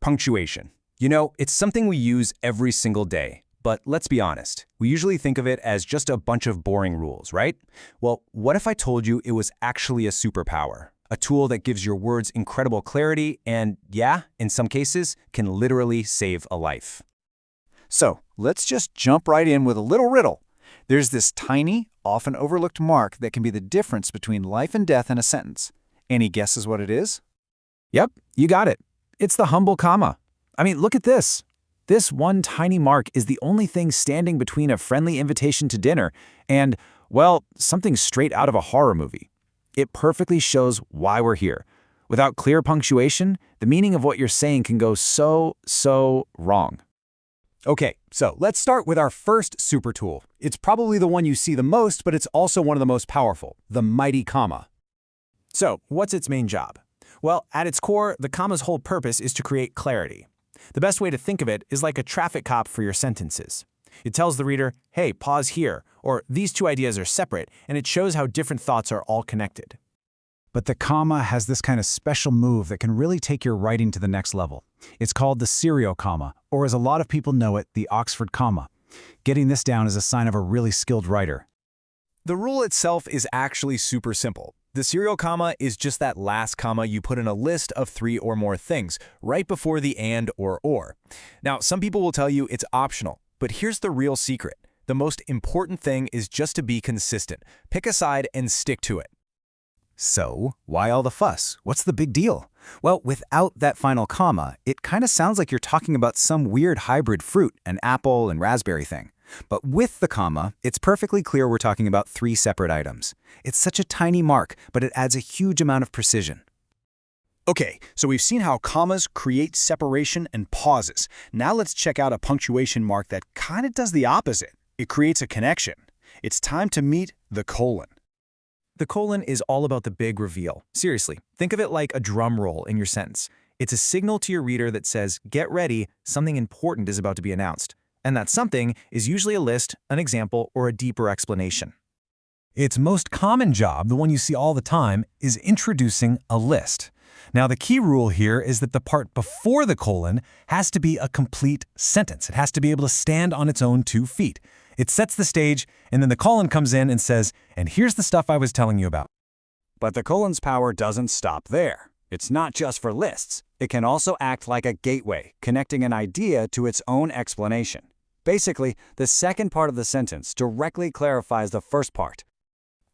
Punctuation. You know, it's something we use every single day. But let's be honest, we usually think of it as just a bunch of boring rules, right? Well, what if I told you it was actually a superpower? A tool that gives your words incredible clarity and, yeah, in some cases, can literally save a life. So let's just jump right in with a little riddle. There's this tiny, often overlooked mark that can be the difference between life and death in a sentence. Any guesses what it is? Yep, you got it. It's the humble comma. I mean, look at this. This one tiny mark is the only thing standing between a friendly invitation to dinner and, well, something straight out of a horror movie. It perfectly shows why we're here. Without clear punctuation, the meaning of what you're saying can go so wrong. Okay, so let's start with our first super tool. It's probably the one you see the most, but it's also one of the most powerful, the mighty comma. So, what's its main job? Well, at its core, the comma's whole purpose is to create clarity. The best way to think of it is like a traffic cop for your sentences. It tells the reader, hey, pause here, or these two ideas are separate, and it shows how different thoughts are all connected. But the comma has this kind of special move that can really take your writing to the next level. It's called the serial comma, or as a lot of people know it, the Oxford comma. Getting this down is a sign of a really skilled writer. The rule itself is actually super simple. The serial comma is just that last comma you put in a list of 3 or more things, right before the and or. Now, some people will tell you it's optional, but here's the real secret. The most important thing is just to be consistent. Pick a side and stick to it. So, why all the fuss? What's the big deal? Well, without that final comma, it kind of sounds like you're talking about some weird hybrid fruit, an apple and raspberry thing. But with the comma, it's perfectly clear we're talking about 3 separate items. It's such a tiny mark, but it adds a huge amount of precision. Okay, so we've seen how commas create separation and pauses. Now let's check out a punctuation mark that kind of does the opposite. It creates a connection. It's time to meet the colon. The colon is all about the big reveal. Seriously, think of it like a drum roll in your sentence. It's a signal to your reader that says, get ready, something important is about to be announced. And that something is usually a list, an example, or a deeper explanation. Its most common job, the one you see all the time, is introducing a list. Now, the key rule here is that the part before the colon has to be a complete sentence. It has to be able to stand on its own 2 feet. It sets the stage, and then the colon comes in and says, and here's the stuff I was telling you about. But the colon's power doesn't stop there. It's not just for lists. It can also act like a gateway, connecting an idea to its own explanation. Basically, the second part of the sentence directly clarifies the first part.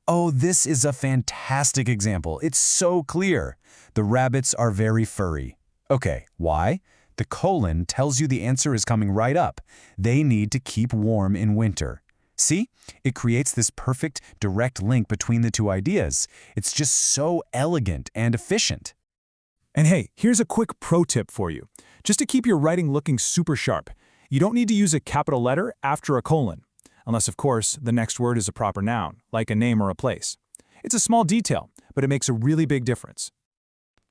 Oh, this is a fantastic example. It's so clear. The rabbits are very furry. Okay, why? The colon tells you the answer is coming right up. They need to keep warm in winter. See? It creates this perfect, direct link between the 2 ideas. It's just so elegant and efficient. And hey, here's a quick pro tip for you. Just to keep your writing looking super sharp, you don't need to use a capital letter after a colon, unless, of course, the next word is a proper noun, like a name or a place. It's a small detail, but it makes a really big difference.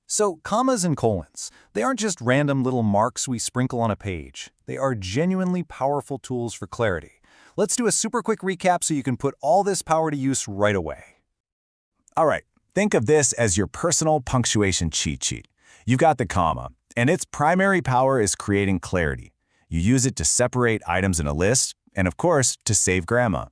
So, commas and colons, they aren't just random little marks we sprinkle on a page. They are genuinely powerful tools for clarity. Let's do a super quick recap so you can put all this power to use right away. All right, think of this as your personal punctuation cheat sheet. You've got the comma, and its primary power is creating clarity. You use it to separate items in a list, and of course, to save grammar.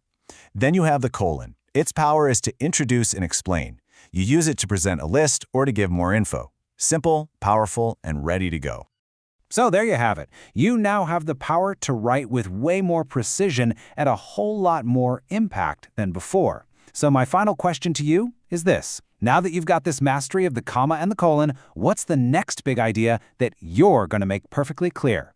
Then you have the colon. Its power is to introduce and explain. You use it to present a list or to give more info. Simple, powerful, and ready to go. So there you have it. You now have the power to write with way more precision and a whole lot more impact than before. So my final question to you is this. Now that you've got this mastery of the comma and the colon, what's the next big idea that you're going to make perfectly clear?